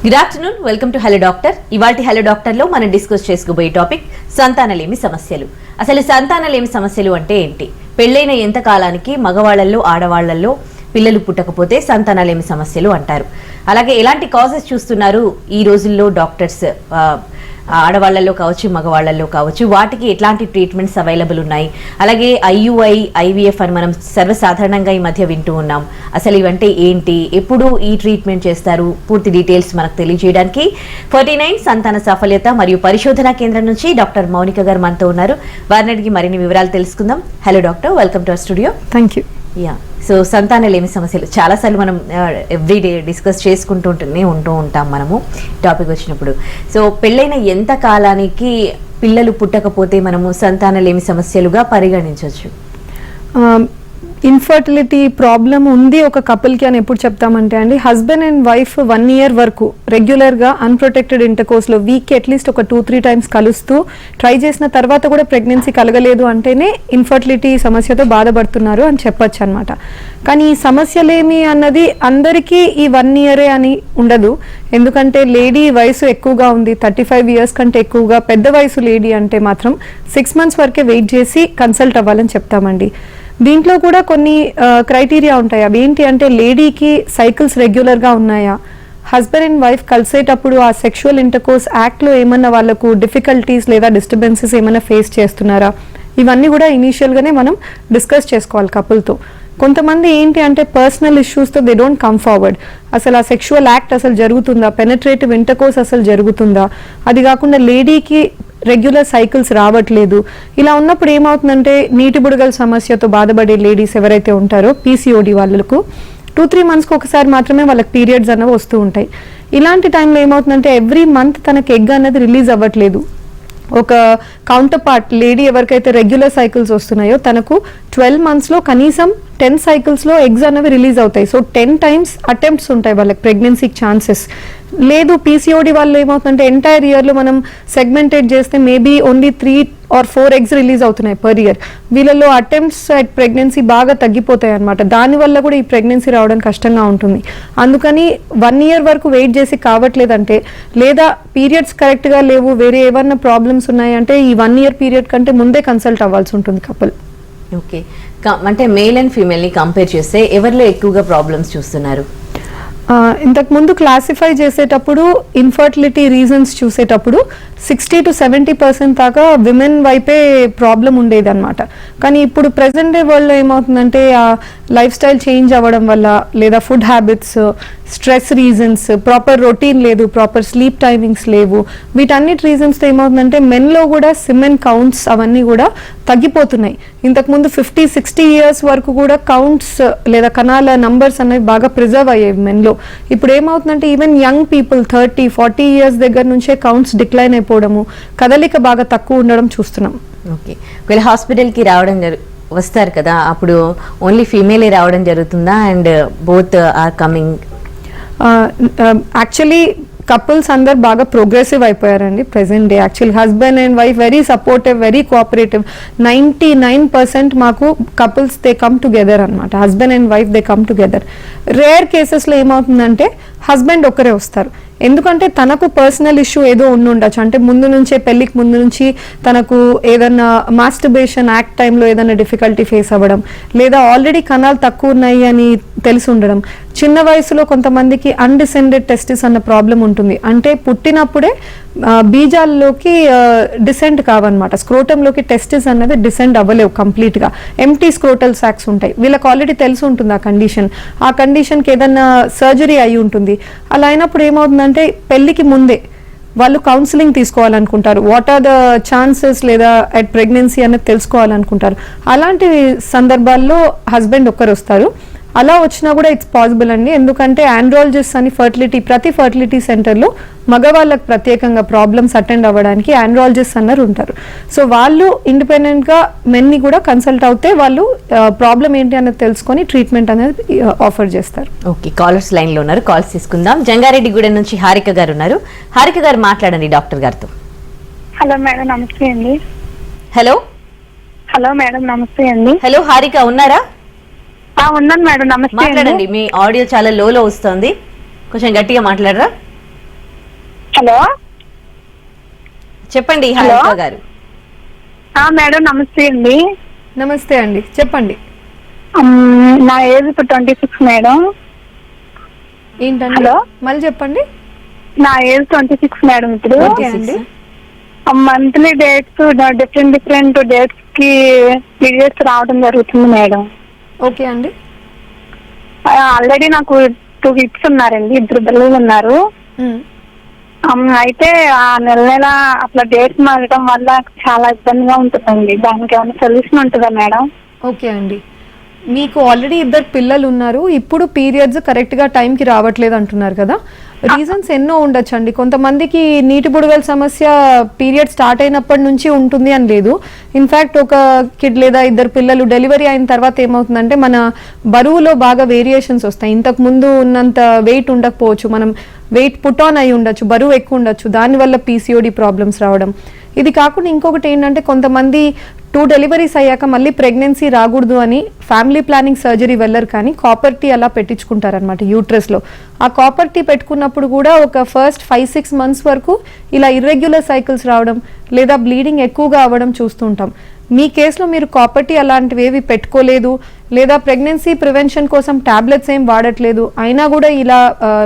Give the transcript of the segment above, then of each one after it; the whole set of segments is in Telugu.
Good afternoon, welcome to hello doctor. ఇవాల్టి హలో డాక్టర్ లో మనం డిస్కస్ చేసుకోబోయే టాపిక్ సంతానలేమి సమస్యలు. అసలు సంతానలేమి సమస్యలు అంటే ఏంటి? పెళ్ళైన ఎంత కాలానికి మగవాళ్లలో ఆడవాళ్లలో పిల్లలు పుట్టకపోతే సంతానలేమి సమస్యలు అంటారు. అలాగే ఎలాంటి కాజెస్ చూస్తున్నారు ఈ రోజుల్లో డాక్టర్స్, ఆడవాళ్లలో కావచ్చు మగవాళ్లలో కావచ్చు, వాటికి ఎట్లాంటి ట్రీట్మెంట్స్ అవైలబుల్ ఉన్నాయి? అలాగే IUI, IVF అని మనం సర్వసాధారణంగా ఈ మధ్య వింటూ ఉన్నాం. అసలు ఇవంటే ఏంటి, ఎప్పుడు ఈ ట్రీట్మెంట్ చేస్తారు? పూర్తి డీటెయిల్స్ మనకు తెలియజేయడానికి 49 సంతాన సాఫల్యత మరియు పరిశోధన కేంద్రం నుంచి డాక్టర్ మౌనిక గారు మనతో ఉన్నారు. వారిని అడిగి మరిన్ని వివరాలు తెలుసుకుందాం. Hello doctor, welcome to our studio. Thank you. So సంతానలేమి సమస్యలు చాలాసార్లు మనం ఎవ్రీడే డిస్కస్ చేసుకుంటూనే ఉంటాం మనము టాపిక్ వచ్చినప్పుడు. సో పెళ్ళైన ఎంత కాలానికి పిల్లలు పుట్టకపోతే మనము సంతానలేమి సమస్యలుగా పరిగణించవచ్చు? ఇన్ఫర్టిలిటీ ప్రాబ్లం ఉంది ఒక కపుల్కి అని ఎప్పుడు చెప్తామంటే అండి, హస్బెండ్ అండ్ వైఫ్ 1 year వరకు రెగ్యులర్గా అన్ప్రొటెక్టెడ్ ఇంటర్కోర్స్లో వీక్కి అట్లీస్ట్ ఒక 2-3 times కలుస్తూ ట్రై చేసిన తర్వాత కూడా ప్రెగ్నెన్సీ కలగలేదు అంటేనే ఇన్ఫర్టిలిటీ సమస్యతో బాధపడుతున్నారు అని చెప్పొచ్చు అనమాట. కానీ ఈ సమస్యలేమి అన్నది అందరికీ ఈ 1 year అని ఉండదు. ఎందుకంటే లేడీ వయసు ఎక్కువగా ఉంది, 35 years కంటే ఎక్కువగా పెద్ద వయసు లేడీ అంటే మాత్రం 6 months వరకే వెయిట్ చేసి కన్సల్ట్ అవ్వాలని చెప్తామండి. దీంట్లో కూడా కొన్ని క్రైటీరియా ఉంటాయి. అవి ఏంటి అంటే, లేడీకి సైకిల్స్ రెగ్యులర్గా ఉన్నాయా, హస్బెండ్ అండ్ వైఫ్ కలిసేటప్పుడు ఆ సెక్షువల్ ఇంటర్కోర్స్ యాక్ట్లో ఏమన్నా వాళ్ళకు డిఫికల్టీస్ లేదా డిస్టర్బెన్సెస్ ఏమైనా ఫేస్ చేస్తున్నారా, ఇవన్నీ కూడా ఇనీషియల్గానే మనం డిస్కస్ చేసుకోవాలి కపుల్తో. కొంతమంది ఏంటి అంటే పర్సనల్ ఇష్యూస్తో దే డోంట్ కమ్ ఫార్వర్డ్. అసలు ఆ సెక్షువల్ యాక్ట్ అసలు జరుగుతుందా, పెనట్రేటివ్ ఇంటర్కోర్స్ అసలు జరుగుతుందా, అది కాకుండా లేడీకి రెగ్యులర్ సైకిల్స్ రావట్లేదు. ఇలా ఉన్నప్పుడు ఏమవుతుందంటే, నీటి బుడగల సమస్యతో బాధపడే లేడీస్ ఎవరైతే ఉంటారో PCOD వాళ్ళకు 2-3 monthsకి ఒకసారి మాత్రమే వాళ్ళకి పీరియడ్స్ అన్నవి వస్తూ ఉంటాయి. ఇలాంటి టైంలో ఏమవుతుందంటే ఎవ్రీ మంత్ తనకి ఎగ్ అనేది రిలీజ్ అవ్వట్లేదు. ఒక కౌంటర్ పార్ట్ లేడీ ఎవరికైతే రెగ్యులర్ సైకిల్స్ వస్తున్నాయో తనకు 12 monthsలో కనీసం 10 cyclesలో ఎగ్స్ అనేవి రిలీజ్ అవుతాయి. సో 10 times అటెంప్ట్స్ ఉంటాయి వాళ్ళకి ప్రెగ్నెన్సీకి ఛాన్సెస్. లేదు PCOD వాళ్ళు ఏమవుతుందంటే ఎంటైర్ ఇయర్లో మనం సెగ్మెంటేట్ చేస్తే maybe only 3 or 4 eggs release అవుతున్నాయి పర్ ఇయర్. వీళ్ళలో అటెంప్ట్స్ అట్ ప్రెగ్నెన్సీ బాగా తగ్గిపోతాయి అనమాట. దానివల్ల కూడా ఈ ప్రెగ్నెన్సీ రావడం కష్టంగా ఉంటుంది. అందుకని 1 year వరకు వెయిట్ చేసి కావట్లేదంటే, లేదా పీరియడ్స్ కరెక్ట్గా లేవు, వేరే ఏమన్నా ప్రాబ్లమ్స్ ఉన్నాయంటే ఈ 1 year పీరియడ్ కంటే ముందే కన్సల్ట్ అవ్వాల్సి ఉంటుంది కపుల్. ఓకే, అంటే మేల్ అండ్ ఫీమేల్ని కంపేర్ చేస్తే ఎవరిలో ఎక్కువగా ప్రాబ్లమ్స్ చూస్తున్నారు? ఇంతకు ముందు క్లాసిఫై చేసేటప్పుడు ఇన్ఫర్టిలిటీ రీజన్స్ చూసేటప్పుడు 60 to 70% దాకా విమెన్ వైపే ప్రాబ్లం ఉండేది అనమాట. కానీ ఇప్పుడు ప్రెసెంట్ డే వరల్డ్లో ఏమవుతుందంటే, ఆ లైఫ్ స్టైల్ చేంజ్ అవ్వడం వల్ల, లేదా food habits, stress reasons, proper routine లేదు, ప్రాపర్ స్లీప్ టైమింగ్స్ లేవు, వీటన్నిటి రీజన్స్తో ఏమవుతుందంటే మెన్లో కూడా సిమెన్ కౌంట్స్ అవన్నీ కూడా తగ్గిపోతున్నాయి. ఇంతకుముందు 50-60 years వరకు కూడా కౌంట్స్ లేదా కణాల నంబర్స్ అనేవి బాగా ప్రిజర్వ్ అయ్యేవి మెన్లో. ఇప్పుడు ఏమవుతుందంటే ఈవెన్ యంగ్ పీపుల్ 30-40 years దగ్గర నుంచే కౌంట్స్ డిక్లైన్ అయిపోవడము, కదలిక బాగా తక్కువ ఉండడం చూస్తున్నాం. ఓకే, ఒకవేళ హాస్పిటల్కి రావడం వస్తారు కదా, అప్పుడు ఓన్లీ ఫీమేలే రావడం జరుగుతుందా and both are coming? Actually couples అందరు బాగా ప్రోగ్రెసివ్ అయిపోయారండి present day. Actually husband and wife very supportive, very cooperative. 99% మాకు కపుల్స్ దే కమ్ టుగెదర్ అనమాట. Husband and wife they come together. Rare కేసెస్లో ఏమవుతుందంటే హస్బెండ్ ఒక్కరే వస్తారు. ఎందుకంటే తనకు పర్సనల్ ఇష్యూ ఏదో ఉండొచ్చు, అంటే ముందు నుంచే పెళ్లికి ముందు నుంచి తనకు ఏదన్నా మాస్టర్బేషన్ యాక్ట్ టైంలో ఏదైనా డిఫికల్టీ ఫేస్ అవ్వడం, లేదా ఆల్రెడీ కణాలు తక్కువ ఉన్నాయి అని తెలిసి ఉండడం. చిన్న వయసులో కొంతమందికి అన్డిసెండెడ్ టెస్టిస్ అన్న ప్రాబ్లం ఉంటుంది. అంటే పుట్టినప్పుడే బీజాల్లోకి డిసెండ్ కావన్నమాట, స్క్రోటంలోకి టెస్టిస్ అన్నది డిసెండ్ అవ్వలేవు కంప్లీట్గా, ఎంటీ స్క్రోటల్ సాక్స్ ఉంటాయి. వీళ్ళకి ఆల్రెడీ తెలిసి ఉంటుంది ఆ కండిషన్. ఆ కండిషన్కి ఏదన్నా సర్జరీ అయి ఉంటుంది. అలా అయినప్పుడు ఏమవుతుందంటే పెళ్లికి ముందే వాళ్ళు కౌన్సిలింగ్ తీసుకోవాలనుకుంటారు, వాట్ ఆర్ ద ఛాన్సెస్ లేదా అట్ ప్రెగ్నెన్సీ అనేది తెలుసుకోవాలనుకుంటారు. అలాంటి సందర్భాల్లో హస్బెండ్ ఒక్కరు వస్తారు. అలా వచ్చినా కూడా ఇట్స్ పాసిబుల్ అండి. ఎందుకంటే ఆండ్రాలజిస్ట్ అని ప్రతి ఫర్టిలిటీ సెంటర్లో మగవాళ్ళకు ప్రత్యేకంగా ప్రాబ్లమ్స్ అటెండ్ అవ్వడానికి ఆండ్రాలజిస్ట్ అన్నారు ఉంటారు. సో వాళ్ళు ఇండిపెండెంట్గా మెన్ని కూడా కన్సల్ట్ అవుతే వాళ్ళు ప్రాబ్లం ఏంటి అనేది తెలుసుకొని ట్రీట్మెంట్ అనేది ఆఫర్ చేస్తారు. ఓకే, కాలర్స్ లైన్లో ఉన్నారు, కాల్స్ తీసుకుందాం. జంగారెడ్డిగూడెం నుంచి హారిక గారు ఉన్నారు. హారిక గారు మాట్లాడండి డాక్టర్ గారితో. హలో మేడం, నమస్తే అండి. హలో హలో మేడం, నమస్తే అండి. హలో హారిక ఉన్నారా? ఉన్నాను మేడం, నమస్తే. మాట్లాడండి, మీ ఆడియో చాలా లోలో వస్తుంది, కొంచెం గట్టిగా మాట్లాడరా? హలో చెప్పండి హలో. హారిక గారు. మేడం నమస్తే అండి. నమస్తే అండి, చెప్పండి. నా ఏజ్ ఇప్పుడు 26 మేడం. ఏంటండి? హలో. మళ్ళీ చెప్పండి. నా ఏజ్ 26 మేడం. ఇప్పుడు ఓకే అండి. మంత్లీ డేట్స్ డిఫరెంట్ డేట్స్ కి పీరియడ్స్ రావడం జరుగుతుంది మేడం. ఓకే అండి. ఆల్రెడీ నాకు 2 కిడ్స్ ఉన్నారండి, 2 పిల్లలు ఉన్నారు. మ్మ్. అయితే ఆ నెల అట్లా డేట్స్ మారడం వల్ల చాలా ఇబ్బందిగా ఉంటుందండి. దానికి ఏమైనా సొల్యూషన్ ఉంటుందా మేడం? ఓకే అండి, మీకు ఆల్రెడీ 2 పిల్లలు ఉన్నారు, ఇప్పుడు పీరియడ్స్ కరెక్ట్గా టైంకి రావట్లేదు అంటున్నారు కదా. రీజన్స్ ఎన్నో ఉండొచ్చు అండి. కొంతమందికి నీటి బుడగల సమస్య పీరియడ్ స్టార్ట్ అయినప్పటి నుంచి ఉంటుంది అని లేదు. ఇన్ఫ్యాక్ట్ ఒక కిడ్ లేదా 2 పిల్లలు డెలివరీ అయిన తర్వాత ఏమవుతుందంటే మన బరువులో బాగా వేరియేషన్స్ వస్తాయి. ఇంతకు ముందు ఉన్నంత వెయిట్ ఉండకపోవచ్చు, మనం వెయిట్ పుట్ ఆన్ అయి ఉండొచ్చు, బరువు ఎక్కువ ఉండొచ్చు, దానివల్ల పీసీఓడి ప్రాబ్లమ్స్ రావడం. ఇది కాకుండా ఇంకొకటి ఏంటంటే కొంతమంది 2 డెలివరీస్ అయ్యాక మళ్ళీ ప్రెగ్నెన్సీ రాకూడదు అని ఫ్యామిలీ ప్లానింగ్ సర్జరీ వెళ్ళరు, కానీ కాపర్ టీ అలా పెట్టించుకుంటారనమాట యూట్రస్లో. ఆ కాపర్ టీ పెట్టుకున్నప్పుడు కూడా ఒక ఫస్ట్ 5-6 మంత్స్ వరకు ఇలా ఇర్రెగ్యులర్ సైకిల్స్ రావడం లేదా బ్లీడింగ్ ఎక్కువగా అవ్వడం చూస్తూ ఉంటాం. మీ కేసులో మీరు కాపర్ టీ అలాంటివి ఏవి పెట్టుకోలేదు, లేదా ప్రెగ్నెన్సీ ప్రివెన్షన్ కోసం టాబ్లెట్స్ ఏం వాడట్లేదు, అయినా కూడా ఇలా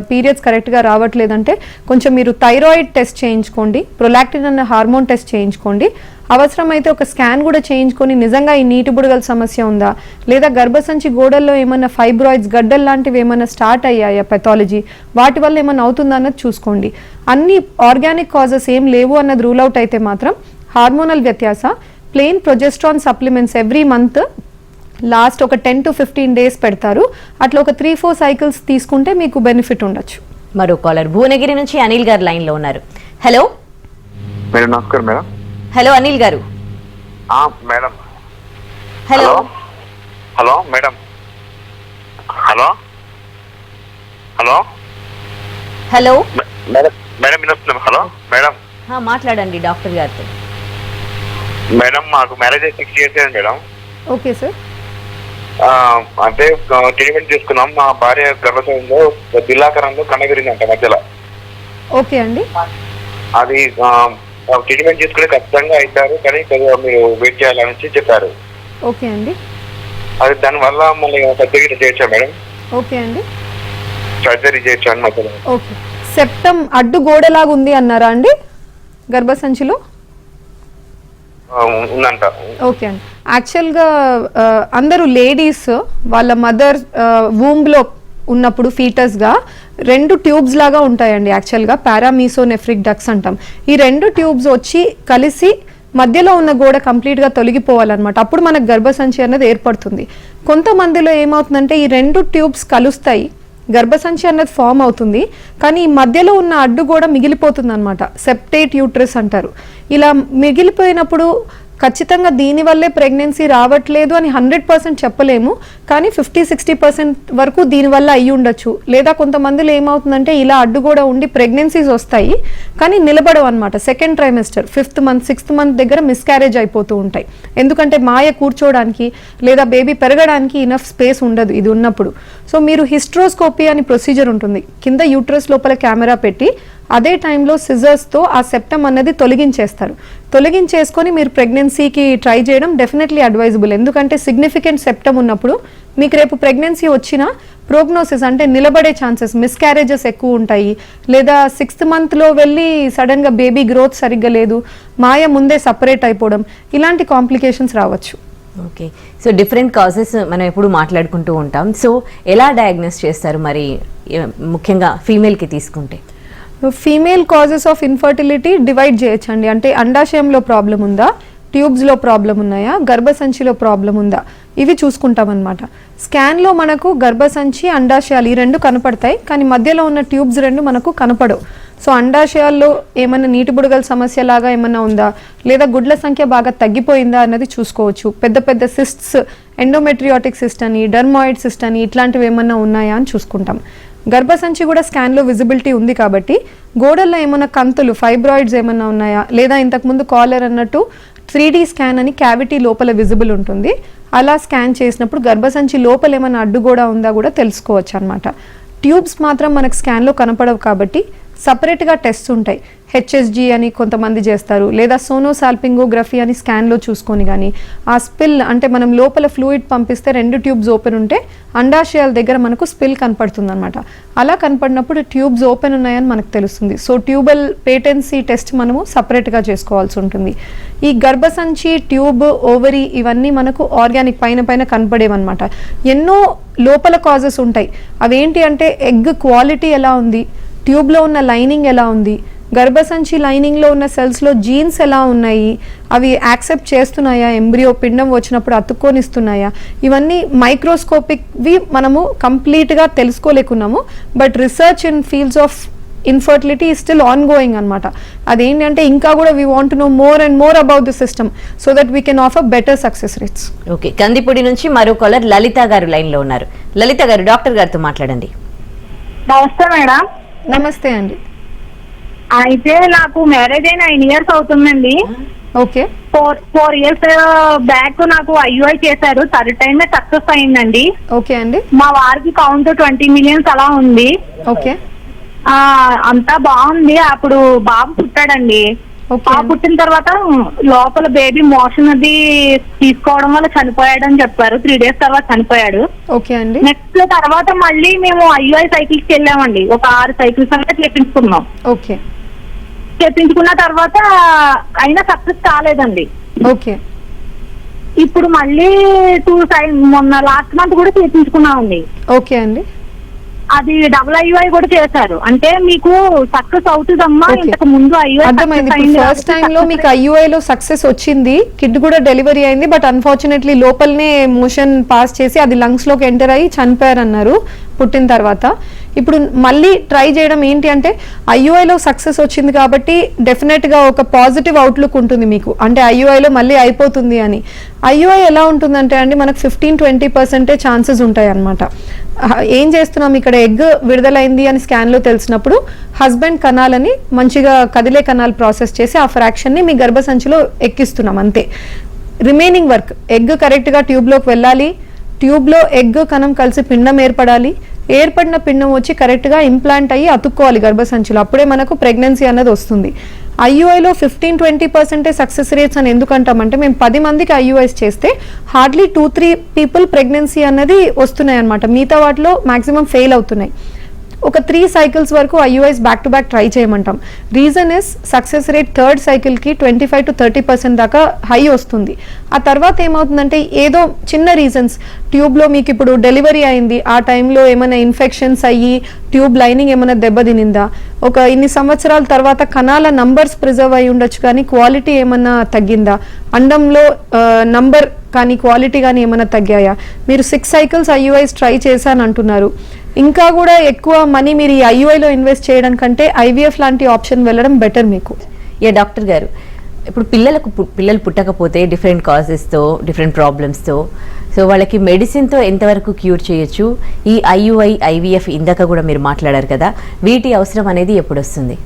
పీరియడ్స్ కరెక్ట్గా రావట్లేదంటే కొంచెం మీరు థైరాయిడ్ టెస్ట్ చేయించుకోండి, ప్రొలాక్టిన్ అన్న హార్మోన్ టెస్ట్ చేయించుకోండి. అవసరమైతే ఒక స్కాన్ కూడా చేయించుకొని నిజంగా ఈ నీటి బుడగల సమస్య ఉందా, లేదా గర్భసంచి గోడల్లో ఏమైనా ఫైబ్రాయిడ్స్ గడ్డలు లాంటివి ఏమైనా స్టార్ట్ అయ్యాయా పెథాలజీ, వాటి వల్ల ఏమైనా అవుతుందా అన్నది చూసుకోండి. అన్ని ఆర్గానిక్ కాజెస్ ఏం లేవు అన్నది రూల్ అవుట్ అయితే మాత్రం హార్మోనల్ వ్యత్యాస, plain progesterone supplements every month last ఒక 10 to 15 days పెడతారు. అట్లా ఒక 3-4 సైకిల్స్ తీసుకుంటే మీకు బెనిఫిట్ ఉండొచ్చు. మరో కాలర్ భువనగిరి నుంచి అనిల్ గారు లైన్ లో ఉన్నారు. హలో మేడం నమస్కారం మేడం. హలో అనిల్ గారు. Madam hello hello madam. Hello hello hello madam madam వినొస్తున్నాం. Hello madam. మాట్లాడండి డాక్టర్ గారితో. మేడం మాకు మ్యారేజ్ 6 years అయింది మేడం. Okay sir. అంటే ట్రీట్మెంట్ తీసుకున్నాం. మా భార్య గర్భశయంలో దిల్లాకరంలో కన్నగిరిందంట మధ్యలో. ఓకే అండి. అది ట్రీట్మెంట్ తీసుకుని ఖచ్చితంగా అవుతారు, కానీ కొద్దిగా మీరు వెయిట్ చేయాలని చెప్పారు. ఓకే అండి. అది దానివల్ల మళ్ళీ సర్జరీ చేయొచ్చా మేడం? ఓకే అండి. సర్జరీ చేయొచ్చా అని మధ్యలో. ఓకే, సెప్టమ్ అడ్డు గోడలాగా ఉంది అన్నారా అండి గర్భసంచిలో? ఉందంట. ఓకే అండి. యాక్చువల్గా అందరూ లేడీస్ వాళ్ళ మదర్ వూంబ్లో ఉన్నప్పుడు ఫీటస్గా 2 ట్యూబ్స్ లాగా ఉంటాయండి. యాక్చువల్గా పారామీసోనెఫ్రిక్ డక్స్ అంటాం. ఈ 2 ట్యూబ్స్ వచ్చి కలిసి మధ్యలో ఉన్న గోడ కంప్లీట్గా తొలగిపోవాలన్నమాట. అప్పుడు మనకు గర్భసంచి అన్నది ఏర్పడుతుంది. కొంతమందిలో ఏమవుతుందంటే ఈ 2 ట్యూబ్స్ కలుస్తాయి, గర్భసంచి అన్నది ఫామ్ అవుతుంది, కానీ ఈ మధ్యలో ఉన్న అడ్డు కూడా మిగిలిపోతుంది అనమాట. సెప్టేట్ యూట్రస్ అంటారు. ఇలా మిగిలిపోయినప్పుడు ఖచ్చితంగా దీనివల్లే ప్రెగ్నెన్సీ రావట్లేదు అని 100% చెప్పలేము, కానీ 50-60% వరకు దీనివల్ల అయ్యి ఉండొచ్చు. లేదా కొంతమందిలో ఏమవుతుందంటే ఇలా అడ్డు కూడా ఉండి ప్రెగ్నెన్సీస్ వస్తాయి కానీ నిలబడవు అనమాట. Second trimester 5th month 6th month దగ్గర మిస్క్యారేజ్ అయిపోతూ ఉంటాయి. ఎందుకంటే మాయ కూర్చోవడానికి లేదా బేబీ పెరగడానికి ఇనఫ్ స్పేస్ ఉండదు ఇది ఉన్నప్పుడు. సో మీరు హిస్ట్రోస్కోపీ అని ప్రొసీజర్ ఉంటుంది. కింద యూట్రస్ లోపల కెమెరా పెట్టి అదే టైంలో సిజర్స్తో ఆ సెప్టమ్ అన్నది తొలగించేసుకొని మీరు ప్రెగ్నెన్సీకి ట్రై చేయడం డెఫినెట్లీ అడ్వైజబుల్. ఎందుకంటే సిగ్నిఫికెంట్ సెప్టమ్ ఉన్నప్పుడు మీకు రేపు ప్రెగ్నెన్సీ వచ్చినా ప్రోగ్నోసిస్ అంటే నిలబడే ఛాన్సెస్, మిస్క్యారేజెస్ ఎక్కువ ఉంటాయి. లేదా 6th monthలో వెళ్ళి సడన్గా బేబీ గ్రోత్ సరిగ్గా లేదు, మాయ ముందే సపరేట్ అయిపోవడం, ఇలాంటి కాంప్లికేషన్స్ రావచ్చు. ఓకే, సో డిఫరెంట్ కాజెస్ మనం ఎప్పుడు మాట్లాడుకుంటూ ఉంటాం. సో ఎలా డయాగ్నోస్ చేస్తారు మరి ముఖ్యంగా ఫీమేల్కి తీసుకుంటే? Female causes of infertility divide చేయొచ్చండి. అంటే అండాశయంలో ప్రాబ్లం ఉందా, ట్యూబ్స్లో ప్రాబ్లం ఉన్నాయా, గర్భసంచిలో ప్రాబ్లం ఉందా, ఇవి చూసుకుంటాం అనమాట. స్కాన్లో మనకు గర్భసంచి అండాశయాలు ఈ 2 కనపడతాయి, కానీ మధ్యలో ఉన్న ట్యూబ్స్ 2 మనకు కనపడవు. సో అండాశయాల్లో ఏమైనా నీటి బుడగల సమస్య లాగా ఏమైనా ఉందా, లేదా గుడ్ల సంఖ్య బాగా తగ్గిపోయిందా అన్నది చూసుకోవచ్చు. పెద్ద పెద్ద సిస్ట్స్, ఎండోమెట్రియాటిక్ సిస్ట్ అని, డర్మాయిడ్ సిస్ట్ అని, ఇట్లాంటివి ఏమైనా ఉన్నాయా అని చూసుకుంటాం. గర్భసంచి కూడా స్కాన్లో విజిబిలిటీ ఉంది కాబట్టి గోడల్లో ఏమైనా కంతులు, ఫైబ్రాయిడ్స్ ఏమైనా ఉన్నాయా, లేదా ఇంతకుముందు కాలర్ అన్నట్టు 3D స్కాన్ అని క్యావిటీ లోపల విజిబుల్ ఉంటుంది. అలా స్కాన్ చేసినప్పుడు గర్భసంచి లోపల ఏమైనా అడ్డు కూడా ఉందా కూడా తెలుసుకోవచ్చు అనమాట. ట్యూబ్స్ మాత్రం మనకు స్కాన్లో కనపడవు కాబట్టి సపరేట్గా టెస్ట్ ఉంటాయి. హెచ్ఎస్జీ అని కొంతమంది చేస్తారు, లేదా సోనోసాల్పింగోగ్రఫీ అని స్కాన్లో చూసుకొని కానీ ఆ స్పిల్ అంటే మనం లోపల ఫ్లూయిడ్ పంపిస్తే 2 ట్యూబ్స్ ఓపెన్ ఉంటే అండాశయాల దగ్గర మనకు స్పిల్ కనపడుతుంది అనమాట. అలా కనపడినప్పుడు ట్యూబ్స్ ఓపెన్ ఉన్నాయని మనకు తెలుస్తుంది. సో ట్యూబల్ పేటెన్సీ టెస్ట్ మనము సపరేట్గా చేసుకోవాల్సి ఉంటుంది. ఈ గర్భసంచి, ట్యూబ్, ఓవరీ ఇవన్నీ మనకు ఆర్గానిక్ పైన కనపడేవన్నమాట. ఎన్నో లోపల కాజెస్ ఉంటాయి. అవేంటి అంటే ఎగ్ క్వాలిటీ ఎలా ఉంది, ట్యూబ్లో ఉన్న లైనింగ్ ఎలా ఉంది, గర్భసంచి లైనింగ్లో ఉన్న సెల్స్లో జీన్స్ ఎలా ఉన్నాయి, అవి యాక్సెప్ట్ చేస్తున్నాయా, ఎంబ్రియో పిండం వచ్చినప్పుడు అతుక్కొనిస్తున్నాయా, ఇవన్నీ మైక్రోస్కోపిక్వి మనము కంప్లీట్గా తెలుసుకోలేకున్నాము. But research in fields of infertility is still on going అనమాట. అదేంటంటే ఇంకా కూడా we want to know more and more about the system so that we can offer better success rates. Okay, Kandipudi నుంచి మరో కాలర్ లలిత గారు లైన్లో ఉన్నారు. లలిత గారు, డాక్టర్ గారితో మాట్లాడండి. నమస్తే మేడం. నమస్తే అండి. అయితే నాకు మ్యారేజ్ అయిన 9 years అవుతుందండి. ఓకే. 4 years బ్యాక్ నాకు IUI చేశారు. 3rd time సక్సెస్ అయిందండి. ఓకే అండి. మా వారికి కౌంట్ 20 millions అలా ఉంది. ఓకే. అంతా బాగుంది. అప్పుడు బాబు పుట్టాడండి. బాబు పుట్టిన తర్వాత లోపల బేబీ మోషన్ అది తీసుకోవడం వల్ల చనిపోయాడు అని చెప్పారు. 3 days తర్వాత చనిపోయాడు. ఓకే అండి. నెక్స్ట్ తర్వాత మళ్ళీ మేము IUI సైకిల్స్ వెళ్ళామండి. ఒక 6 cycles అంటే చేపించుకున్నాం. ఓకే. చేపించుకున్న తర్వాత అయినా సక్సెస్ కాలేదండి. ఓకే. ఇప్పుడు మళ్ళీ 2 మొన్న లాస్ట్ మంత్ కూడా చేపించుకున్నామండి. ఓకే అండి. అది IUI కూడా చేశారు. అంటే మీకు సక్సెస్ అవుతుందమ్మా, ఇంతకు ముందు అర్థమైంది. ఫస్ట్ టైం లో మీకు IUI లో సక్సెస్ వచ్చింది, కిడ్ కూడా డెలివరీ అయింది. బట్ అన్ఫార్చునేట్లీ లోపలనే మోషన్ పాస్ చేసి అది లంగ్స్ లోకి ఎంటర్ అయ్యి చనిపోయారు అన్నారు పుట్టిన తర్వాత. ఇప్పుడు మళ్ళీ ట్రై చేయడం ఏంటి అంటే IUI లో సక్సెస్ వచ్చింది కాబట్టి డెఫినెట్ గా ఒక పాజిటివ్ అవుట్లుక్ ఉంటుంది మీకు, అంటే IUI లో మళ్ళీ అయిపోతుంది అని. IUI ఎలా ఉంటుందంటే అండి మనకు 15-20% ఛాన్సెస్ ఉంటాయి అన్నమాట. ఏం చేస్తున్నాం ఇక్కడ, ఎగ్ విడుదలైంది అని స్కాన్ లో తెలిసినప్పుడు హస్బెండ్ కణాలని మంచిగా కదిలే కణాలు ప్రాసెస్ చేసి ఆ ఫ్రాక్షన్ ని మీ గర్భసంచిలో ఎక్కిస్తున్నాం అంతే. రిమైనింగ్ వర్క్ ఎగ్ కరెక్ట్ గా ట్యూబ్ లోకి వెళ్ళాలి, ట్యూబ్ లో ఎగ్ కణం కలిసి పిండం ఏర్పడాలి, ఏర్పడిన పిండం వచ్చి కరెక్ట్ గా ఇంప్లాంట్ అయ్యి అతుక్కోవాలి గర్భసంచిలో, అప్పుడే మనకు ప్రెగ్నెన్సీ అన్నది వస్తుంది. IUIలో 15-20% సక్సెస్ రేట్స్ అని ఎందుకంటామంటే మేము 10 మందికి IUIs చేస్తే హార్డ్లీ 2-3 people ప్రెగ్నెన్సీ అన్నది వస్తున్నాయి అనమాట. మిగతా వాటిలో మాక్సిమం ఫెయిల్ అవుతున్నాయి. ఒక 3 cycles వరకు IUIs back to back try చేయమంటాం. Reason is success rate 3rd cycle కి 25-30% దాకా హై వస్తుంది. ఆ తర్వాత ఏమవుతుందంటే ఏదో చిన్న రీజన్స్, ట్యూబ్లో మీకు ఇప్పుడు డెలివరీ అయింది, ఆ టైంలో ఏమైనా ఇన్ఫెక్షన్స్ అయ్యి ట్యూబ్ లైనింగ్ ఏమైనా దెబ్బతినిందా, ఒక ఇన్ని సంవత్సరాల తర్వాత కణాల నంబర్స్ ప్రిజర్వ్ అయి ఉండొచ్చు కానీ క్వాలిటీ ఏమన్నా తగ్గిందా, అండంలో నంబర్ కానీ క్వాలిటీ కానీ ఏమైనా తగ్గాయా, మీరు 6 cycles IUIs ట్రై చేశాను అంటున్నారు, ఇంకా కూడా ఎక్కువ మనీ మీరు ఈ IUIలో ఇన్వెస్ట్ చేయడం కంటే IVF లాంటి ఆప్షన్ వెళ్ళడం బెటర్ మీకు. డాక్టర్ గారు, ఇప్పుడు పిల్లలు పుట్టకపోతే డిఫరెంట్ కాజెస్తో, డిఫరెంట్ ప్రాబ్లమ్స్తో, సో వాళ్ళకి మెడిసిన్తో ఎంతవరకు క్యూర్ చేయొచ్చు? ఈ IUI, IVF ఇందాక కూడా మీరు మాట్లాడారు కదా, వీటి అవసరం అనేది ఎప్పుడు వస్తుంది?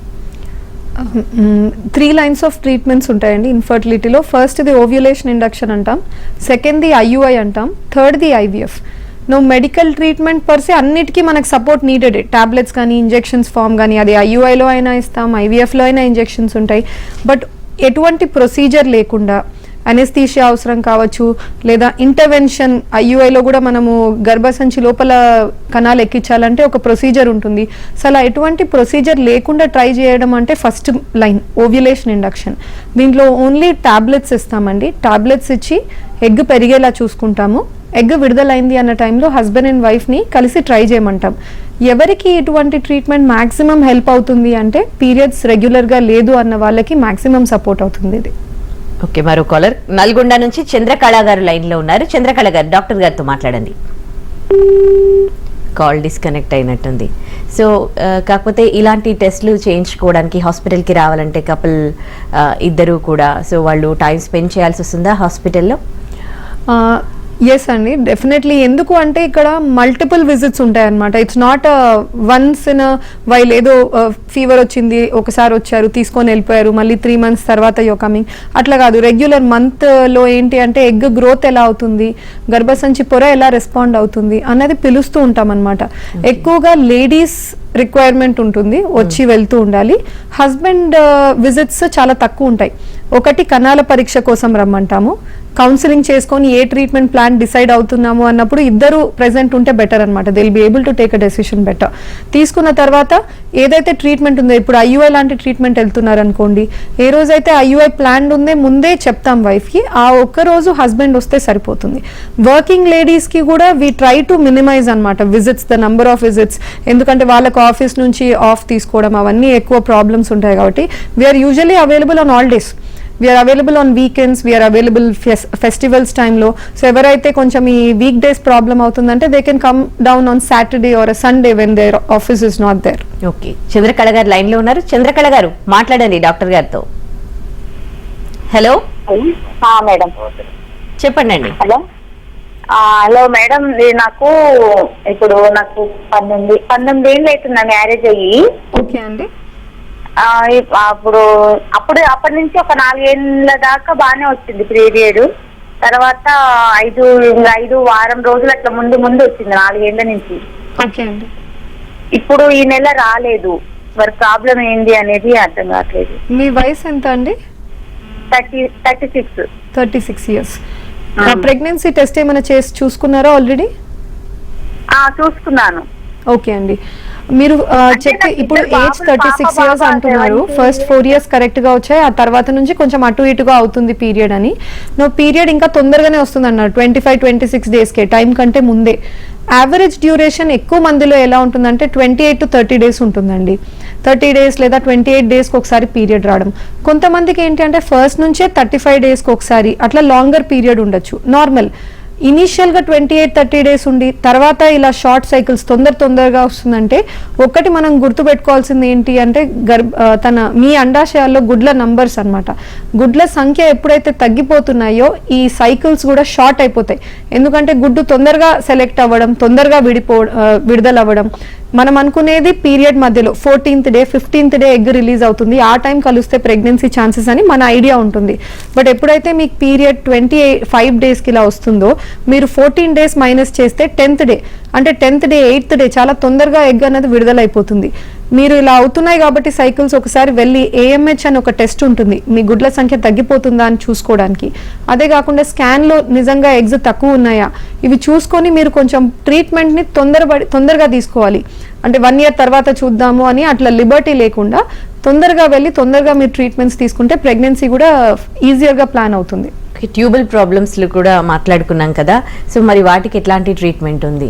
3 lines ఆఫ్ ట్రీట్మెంట్స్ ఉంటాయండి ఇన్ఫర్టిలిటీలో. ఫస్ట్ ది ఓవ్యులేషన్ ఇండక్షన్ అంటాం, సెకండ్ ది IUI అంటాం, third the IVF. Medical treatment per se అన్నిటికీ మనకు సపోర్ట్ నీడెడ్, టాబ్లెట్స్ కానీ ఇంజెక్షన్స్ ఫామ్ కానీ, అది IUIలో అయినా ఇస్తాం, IVFలో అయినా ఇంజెక్షన్స్ ఉంటాయి. బట్ ఎటువంటి ప్రొసీజర్ లేకుండా అనెస్థీషియా అవసరం కావచ్చు, లేదా ఇంటర్వెన్షన్ IUIలో కూడా మనము గర్భసంచి లోపల కణాలు ఎక్కించాలంటే ఒక ప్రొసీజర్ ఉంటుంది. సో అలా ఎటువంటి ప్రొసీజర్ లేకుండా ట్రై చేయడం అంటే ఫస్ట్ లైన్ ఓవ్యులేషన్ ఇండక్షన్. దీంట్లో ఓన్లీ టాబ్లెట్స్ ఇస్తామండి. టాబ్లెట్స్ ఇచ్చి ఎగ్ పెరిగేలా చూసుకుంటాము. ఎగ్ విడుదలైంది అన్న టైంలో హస్బెండ్ అండ్ వైఫ్ని కలిసి ట్రై చేయమంటాం. ఎవరికి ఇటువంటి ట్రీట్మెంట్ మ్యాక్సిమం హెల్ప్ అవుతుంది అంటే పీరియడ్స్ రెగ్యులర్గా లేదు అన్న వాళ్ళకి మ్యాక్సిమం సపోర్ట్ అవుతుంది ఇది. ఓకే, మరో కాలర్ నల్గొండ నుంచి చంద్రకళ గారు లైన్లో ఉన్నారు. చంద్రకళ గారు, డాక్టర్ గారితో మాట్లాడండి. కాల్ డిస్కనెక్ట్ అయినట్టుంది. సో కాకపోతే ఇలాంటి టెస్ట్లు చేయించుకోవడానికి హాస్పిటల్కి రావాలంటే కపుల్ ఇద్దరు కూడా, సో వాళ్ళు టైం స్పెండ్ చేయాల్సి వస్తుందా హాస్పిటల్లో? ఎస్ అండి, డెఫినెట్లీ. ఎందుకు అంటే ఇక్కడ మల్టిపుల్ విజిట్స్ ఉంటాయి అనమాట. It's not once in while ఏదో ఫీవర్ వచ్చింది ఒకసారి వచ్చారు తీసుకొని వెళ్ళిపోయారు, మళ్ళీ 3 months తర్వాత యో కమింగ్, అట్లా కాదు. రెగ్యులర్ మంత్లో ఏంటి అంటే ఎగ్ గ్రోత్ ఎలా అవుతుంది, గర్భసంచి పొర ఎలా రెస్పాండ్ అవుతుంది అన్నది పిలుస్తూ ఉంటాం అనమాట. ఎక్కువగా లేడీస్ రిక్వైర్మెంట్ ఉంటుంది, వచ్చి వెళ్తూ ఉండాలి. హస్బెండ్ విజిట్స్ చాలా తక్కువ ఉంటాయి. ఒకటి కణాల పరీక్ష కోసం రమ్మంటాము, కౌన్సిలింగ్ చేసుకొని ఏ ట్రీట్మెంట్ ప్లాన్ డిసైడ్ అవుతున్నాము అన్నప్పుడు ఇద్దరు ప్రెసెంట్ ఉంటే బెటర్ అనమాట. They will be able to take a decision better. తీసుకున్న తర్వాత ఏదైతే ట్రీట్మెంట్ ఉందో, ఇప్పుడు ఐయుఐ లాంటి ట్రీట్మెంట్ వెళ్తున్నారు అనుకోండి, ఏ రోజైతే ఐయుఐ ప్లాన్ ఉందే ముందే చెప్తాం వైఫ్కి, ఆ ఒక్క రోజు హస్బెండ్ వస్తే సరిపోతుంది. వర్కింగ్ లేడీస్కి కూడా వీ ట్రై టు మినిమైజ్ అనమాట visits, the number of visits. ఎందుకంటే వాళ్ళకు ఆఫీస్ నుంచి ఆఫ్ తీసుకోవడం అవన్నీ ఎక్కువ ప్రాబ్లమ్స్ ఉంటాయి కాబట్టి we are usually available on all days. We are available on weekends, we are available festivals టైంలో. సో ఎవరైతే కొంచెం ఈ వీక్ డేస్ ప్రాబ్లం అవుతుందంటే they can come down on Saturday or Sunday when their office is not there. Okay, Chandrakala గారు లైన్ లో ఉన్నారు. చంద్రకళ గారు మాట్లాడండి డాక్టర్ గారితో. హలో మేడం చెప్పండి అండి. హలో మేడం, నాకు ఇప్పుడు 19 ఏళ్ళు అవుతుంది మ్యారేజ్ అయ్యి. ఓకే అండి. అప్పటి నుంచి ఒక 4 ఏళ్ళ దాకా బాగానే వచ్చింది పీరియడ్. తర్వాత 5 వారం రోజులు అట్లా ముందు వచ్చింది 4 ఏళ్ల నుంచి. ఓకే అండి. ఇప్పుడు ఈ నెల రాలేదు. మరి ప్రాబ్లం ఏంటి అనేది అర్థం కావట్లేదు. మీ వయసు ఎంత అండి? 36 ఇయర్స్. ప్రెగ్నెన్సీ టెస్ట్ ఏమైనా చేసి చూసుకున్నారా ఆల్రెడీ? చూసుకున్నాను. ఓకే అండి. మీరు చెప్పి ఇప్పుడు ఏజ్ 36 ఇయర్స్ అంటున్నారు. ఫస్ట్ 4 ఇయర్స్ కరెక్ట్ గా వచ్చాయి, ఆ తర్వాత నుంచి కొంచెం అటు ఇటుగా అవుతుంది పీరియడ్ అని. నో పీరియడ్ ఇంకా తొందరగానే వస్తుంది అన్నారు, 25-26 డేస్కే, టైం కంటే ముందే. యావరేజ్ డ్యూరేషన్ ఎక్కువ మందిలో ఎలా ఉంటుందంటే 28 to 30 డేస్ ఉంటుందండి. 30 డేస్ లేదా 28 డేస్కి ఒకసారి పీరియడ్ రావడం. కొంతమందికి ఏంటి అంటే ఫస్ట్ నుంచే 35 డేస్కి ఒకసారి అట్లా లాంగర్ పీరియడ్ ఉండొచ్చు. నార్మల్ ఇనీషియల్గా 28-30 డేస్ ఉండి తర్వాత ఇలా షార్ట్ సైకిల్స్ తొందరగా వస్తుందంటే, ఒకటి మనం గుర్తుపెట్టుకోవాల్సింది ఏంటి అంటే మీ అండాశయాల్లో గుడ్ల నంబర్స్ అనమాట. గుడ్ల సంఖ్య ఎప్పుడైతే తగ్గిపోతున్నాయో ఈ సైకిల్స్ కూడా షార్ట్ అయిపోతాయి. ఎందుకంటే గుడ్డు తొందరగా సెలెక్ట్ అవ్వడం, తొందరగా విడుదల అవ్వడం. మనం అనుకునేది పీరియడ్ మధ్యలో 14th day 15th day egg release అవుతుంది, ఆ టైం కలిస్తే ప్రెగ్నెన్సీ ఛాన్సెస్ అని మన ఐడియా ఉంటుంది. బట్ ఎప్పుడైతే మీకు పీరియడ్ 25 డేస్కి ఇలా వస్తుందో, మీరు 14 డేస్ మైనస్ చేస్తే 10th డే అంటే 10th డే 8th డే చాలా తొందరగా ఎగ్ అనేది విడుదల అయిపోతుంది. మీరు ఇలా అవుతున్నాయి కాబట్టి సైకిల్స్ ఒకసారి వెళ్ళి AMH అని ఒక టెస్ట్ ఉంటుంది, మీ గుడ్ల సంఖ్య తగ్గిపోతుందా అని చూసుకోవడానికి. అదే కాకుండా స్కాన్లో నిజంగా ఎగ్స్ తక్కువ ఉన్నాయా ఇవి చూసుకొని మీరు కొంచెం ట్రీట్మెంట్ని తొందరగా తీసుకోవాలి. అంటే 1 year తర్వాత చూద్దాము అని అట్లా లిబర్టీ లేకుండా తొందరగా వెళ్ళి తొందరగా మీరు ట్రీట్మెంట్స్ తీసుకుంటే ప్రెగ్నెన్సీ కూడా ఈజియర్గా ప్లాన్ అవుతుంది. ట్యూబల్ ప్రాబ్లమ్స్లు కూడా మాట్లాడుకున్నాం కదా, సో మరి వాటికి ఎట్లాంటి ట్రీట్మెంట్ ఉంది?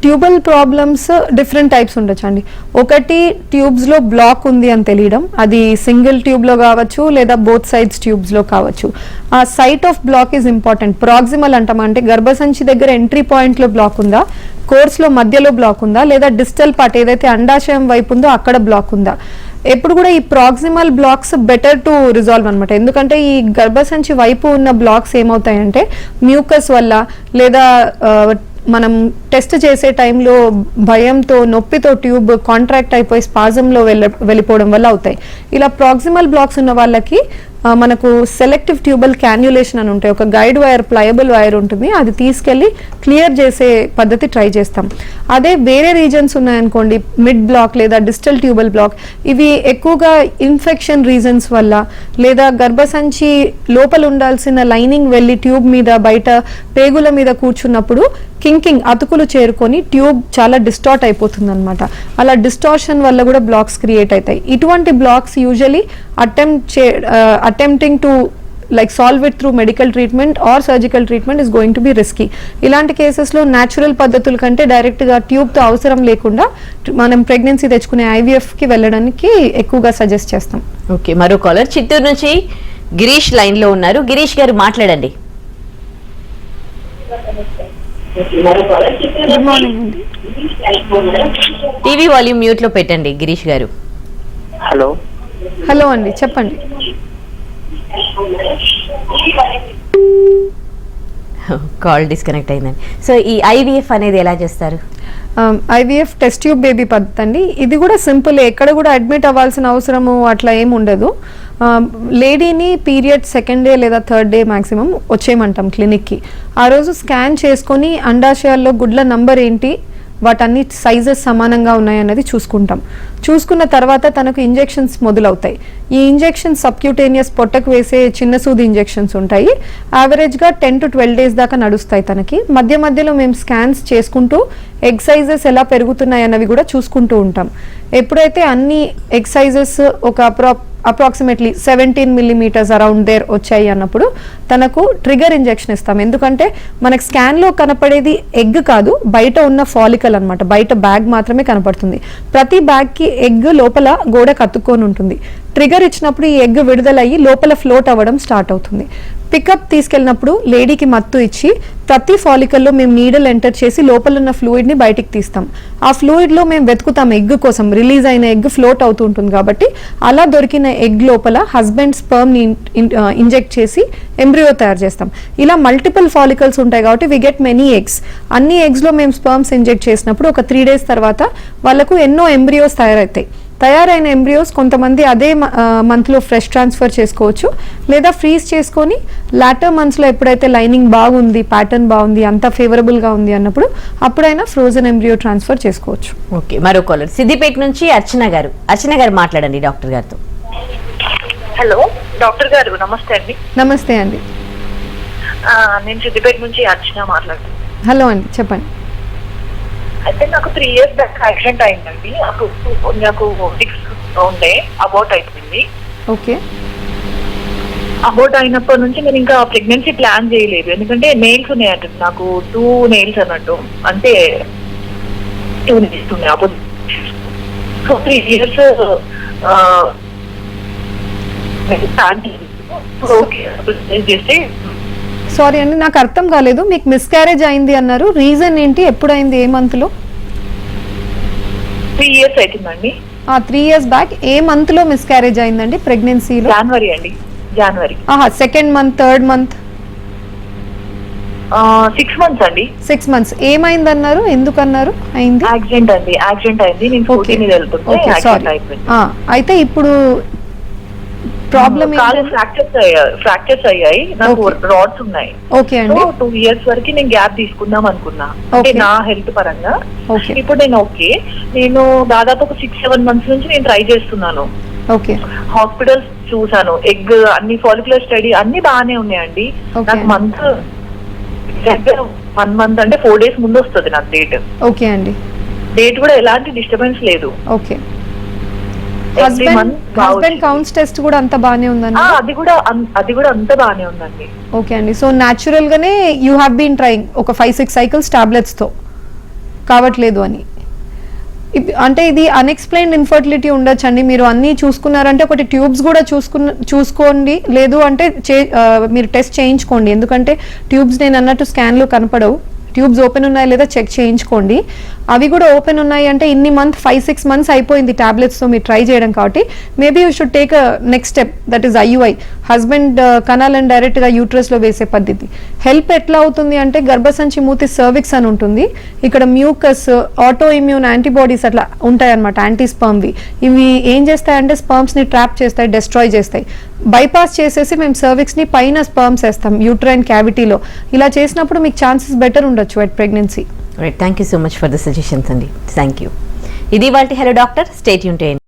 ట్యూబల్ ప్రాబ్లమ్స్ డిఫరెంట్ టైప్స్ ఉండొచ్చు అండి. ఒకటి ట్యూబ్స్లో బ్లాక్ ఉంది అని తెలియడం, అది సింగిల్ ట్యూబ్లో కావచ్చు లేదా బోత్ సైడ్స్ ట్యూబ్స్లో కావచ్చు. ఆ site of block is important. Proximal అంటాం, అంటే గర్భసంచి దగ్గర ఎంట్రీ పాయింట్లో బ్లాక్ ఉందా, కోర్స్లో మధ్యలో బ్లాక్ ఉందా, లేదా డిస్టల్ పార్ట్ ఏదైతే అండాశయం వైపు ఉందో అక్కడ బ్లాక్ ఉందా. ఎప్పుడు కూడా ఈ proximal blocks better to resolve అనమాట. ఎందుకంటే ఈ గర్భసంచి వైపు ఉన్న బ్లాక్స్ ఏమవుతాయంటే మ్యూకస్ వల్ల లేదా మనం టెస్ట్ చేసే టైంలో భయంతో నొప్పితో ట్యూబ్ కాంట్రాక్ట్ అయిపోయి స్పాజంలో వెళ్ళిపోవడం వల్ల అవుతాయి. ఇలా ప్రాక్సిమల్ బ్లాక్స్ ఉన్న వాళ్ళకి మనకు సెలెక్టివ్ ట్యూబల్ క్యాన్యులేషన్ అని ఉంటాయి. ఒక గైడ్ వైర్, ప్లయబుల్ వైర్ ఉంటుంది, అది తీసుకెళ్ళి క్లియర్ చేసే పద్ధతి ట్రై చేస్తాం. అదే వేరే రీజన్స్ ఉన్నాయనుకోండి, మిడ్ బ్లాక్ లేదా డిస్టల్ ట్యూబల్ బ్లాక్, ఇవి ఎక్కువగా ఇన్ఫెక్షన్ రీజన్స్ వల్ల లేదా గర్భసంచి లోపల ఉండాల్సిన లైనింగ్ వెళ్ళి ట్యూబ్ మీద బయట పేగుల మీద కూర్చున్నప్పుడు కింకింగ్ అతుకులు చేరుకొని ట్యూబ్ చాలా డిస్టార్ట్ అయిపోతుంది అనమాట. అలా డిస్టార్షన్ వల్ల కూడా బ్లాక్స్ క్రియేట్ అవుతాయి. ఇటువంటి blocks usually attempting to like solve it through medical treatment or surgical treatment is going to be risky. ఇలాంటి కేసెస్లో న్యాచురల్ పద్ధతుల కంటే డైరెక్ట్గా ట్యూబ్తో అవసరం లేకుండా మనం ప్రెగ్నెన్సీ తెచ్చుకునే IVFకి వెళ్ళడానికి ఎక్కువగా సజెస్ట్ చేస్తాం. ఓకే, మరో కాలర్ చిత్తూరు నుంచి గిరీష్ లైన్లో ఉన్నారు. గిరీష్ గారు మాట్లాడండి. గుడ్ మార్నింగ్ అండి. టీవీ వాల్యూమ్ మ్యూట్లో పెట్టండి గిరీష్ గారు. హలో అండి, చెప్పండి. కాల్ డిస్కనెక్ట్ అయిందండి. సో ఈ IVF అనేది ఎలా చేస్తారు? IVF టెస్ట్ ట్యూబ్ బేబీ పద్ధతి అండి. ఇది కూడా సింపుల్, ఎక్కడ కూడా అడ్మిట్ అవ్వాల్సిన అవసరము అట్లా ఏమి ఉండదు. లేడీని పీరియడ్ 2nd డే లేదా 3rd డే మ్యాక్సిమం వచ్చేయమంటాం క్లినిక్కి. ఆ రోజు స్కాన్ చేసుకొని అండాశయాల్లో గుడ్ల నంబర్ ఏంటి, వాటన్ని సైజెస్ సమానంగా ఉన్నాయన్నది చూసుకుంటాం. చూసుకున్న తర్వాత తనకు ఇంజెక్షన్స్ మొదలవుతాయి. ఈ ఇంజెక్షన్స్ సబ్క్యూటేనియస్ పొట్టకు వేసే చిన్న సూది ఇంజెక్షన్స్ ఉంటాయి. యావరేజ్గా 10 to 12 days దాకా నడుస్తాయి తనకి. మధ్య మధ్యలో మేము స్కాన్స్ చేసుకుంటూ ఎగ్ సైజెస్ ఎలా పెరుగుతున్నాయి అన్నవి కూడా చూసుకుంటూ ఉంటాం. ఎప్పుడైతే అన్ని ఎగ్ సైజెస్ ఒక అప్రాక్సిమేట్లీ 17 millimeters అరౌండ్ దేర్ వచ్చాయి అన్నప్పుడు తనకు ట్రిగర్ ఇంజెక్షన్ ఇస్తాం. ఎందుకంటే మనకు స్కాన్లో కనపడేది ఎగ్ కాదు, బయట ఉన్న ఫాలికల్ అన్నమాట. బయట బ్యాగ్ మాత్రమే కనపడుతుంది. ప్రతి బ్యాగ్కి ఎగ్ లోపల గోడ కత్తుకొని ఉంటుంది. ట్రిగర్ ఇచ్చినప్పుడు ఈ ఎగ్ విడుదలయ్యి లోపల ఫ్లోట్ అవ్వడం స్టార్ట్ అవుతుంది. పికప్ తీసుకెళ్ళినప్పుడు లేడీకి మత్తు ఇచ్చి ప్రతి ఫాలికల్లో మేము నీడల్ ఎంటర్ చేసి లోపల ఉన్న ఫ్లూయిడ్ని బయటికి తీస్తాం. ఆ ఫ్లూయిడ్లో మేము వెతుకుతాం ఎగ్ కోసం. రిలీజ్ అయిన ఎగ్ ఫ్లోట్ అవుతూ ఉంటుంది కాబట్టి అలా దొరికిన ఎగ్ లోపల హస్బెండ్ స్పర్మ్ని ఇంజెక్ట్ చేసి ఎంబ్రియో తయారు చేస్తాం. ఇలా మల్టిపుల్ ఫాలికల్స్ ఉంటాయి కాబట్టి వి గెట్ మెనీ ఎగ్స్. అన్ని ఎగ్స్లో మేము స్పర్మ్స్ ఇంజెక్ట్ చేసినప్పుడు ఒక 3 days తర్వాత వాళ్ళకు ఎన్నో ఎంబ్రియోస్ తయారవుతాయి. తయారైన ఎంబ్రియోస్ కొంతమంది అదే మంత్లో ఫ్రెష్ ట్రాన్స్ఫర్ చేసుకోవచ్చు, లేదా ఫ్రీజ్ చేసుకొని లాటర్ మంత్స్లో ఎప్పుడైతే లైనింగ్ బాగుంది, ప్యాటర్న్ బాగుంది, అంతా ఫేవరబుల్గా ఉంది అన్నప్పుడు అప్పుడైనా ఫ్రోజన్ ఎంబ్రియో ట్రాన్స్ఫర్ చేసుకోవచ్చు. ఓకే, మరో కాలర్ సిద్దిపేట నుంచి అర్చన గారు. అర్చన గారు మాట్లాడండి డాక్టర్ గారితో. హలో డాక్టర్ గారు, నమస్తే అండి. నమస్తే అండి. నేను సిద్దిపేట నుంచి అర్చన మాట్లాడుతున్నాను. హలో అండి, చెప్పండి. అయితే నాకు 3 years బ్యాక్ యాక్సిడెంట్ అయిందండి. నాకు 6 ఉండే అబౌట్ అయిపోయింది. ఓకే. అబౌట్ అయినప్పటి నుంచి నేను ఇంకా ప్రెగ్నెన్సీ ప్లాన్ చేయలేదు. ఎందుకంటే నెయిల్స్ ఉన్నాయంట నాకు, 2 nails అన్నట్టు, అంటే 2 nails ఉన్నాయి అపోజిట్. సో 3 years చేస్తే. సారీ అండి, నాకు అర్థం కాలేదు. మీకు మిస్క్యారేజ్ అయింది అన్నారు, రీజన్ ఏంటి, ఎప్పుడైంది, ఏ మంత్లో? 3 years అవుతుందండి. 3 years బ్యాక్ ఏ మంత్లో మిస్క్యారేజ్ అయిందండి ప్రెగ్నెన్సీలో? జనవరి అండి, జనవరి. 2nd month, 3rd month? 6 months అండి. 6 months. ఏమైందన్నారు, ఎందుకన్నారు అయింది? యాక్సిడెంట్ అండి, యాక్సిడెంట్ అయింది. నేను స్కూటీ మీద వెళ్తుంటే యాక్సిడెంట్ అయిపోయింది. అయితే ఇప్పుడు ప్రాబ్లం ఫ్రాక్చర్స్ అయ్యాయి నాకు, రాడ్స్ ఉన్నాయి. ఓకే అండి. 2 years వరకు నేను గ్యాప్ తీసుకుందాం అనుకున్నా, అంటే నా హెల్త్ పరంగా. ఇప్పుడు నేను దాదాపు ఒక 6-7 months నుంచి నేను ట్రై చేస్తున్నాను. ఓకే. హాస్పిటల్స్ చూసాను, ఎగ్ అన్ని ఫాలిక్యులర్ స్టడీ అన్ని బాగానే ఉన్నాయండి. నాకు మంత్ 1 month అంటే 4 days ముందు వస్తుంది నాకు డేట్. ఓకే అండి. డేట్ కూడా ఎలాంటి డిస్టర్బెన్స్ లేదు. ఓకే. హస్బెండ్ కౌంట్స్ టెస్ట్ కూడా అంత బాగానే ఉందండి? అది కూడా అంత బాగానే ఉందండి. ఓకే అండి. సో న్యాచురల్ గానే యూ హ్యావ్ బీన్ ట్రైయింగ్ ఒక 5-6 cycles టాబ్లెట్స్ తో కావట్లేదు అని. అంటే ఇది అన్ఎక్స్ప్లెయిన్డ్ ఇన్ఫర్టిలిటీ ఉండొచ్చండి. మీరు అన్నీ చూసుకున్నారంటే ఒకటి ట్యూబ్స్ కూడా చూసుకోండి, లేదు అంటే మీరు టెస్ట్ చేయించుకోండి. ఎందుకంటే ట్యూబ్స్ నేను అన్నట్టు స్కాన్లో కనపడవు. ట్యూబ్స్ ఓపెన్ ఉన్నాయా లేదా చెక్ చేయించుకోండి. అవి కూడా ఓపెన్ ఉన్నాయి అంటే ఇన్ని 5-6 months అయిపోయింది టాబ్లెట్స్తో మీరు ట్రై చేయడం. కాబట్టి maybe you should take next step, that is IUI, husband కణాలను డైరెక్ట్గా యూట్రస్లో వేసే పద్ధతి. హెల్ప్ ఎట్లా అవుతుంది అంటే గర్భసంచి మూతి సర్విక్స్ అని ఉంటుంది, ఇక్కడ మ్యూకస్, ఆటో ఇమ్యూన్ యాంటీబాడీస్ అట్లా ఉంటాయన్నమాట, యాంటీస్పర్మ్వి. ఇవి ఏం చేస్తాయంటే స్పర్మ్స్ని ట్రాప్ చేస్తాయి, డెస్ట్రాయ్ చేస్తాయి. బైపాస్ చేసేసి మేము సర్విక్స్ని పైన స్పర్మ్స్ వేస్తాం యూట్రైన్ క్యావిటీలో. ఇలా చేసినప్పుడు మీకు ఛాన్సెస్ బెటర్ ఉండొచ్చు at pregnancy. Thank you so much for the suggestions అండి. Thank you. ఇది ఇవాల్టి hello doctor. Stay tune to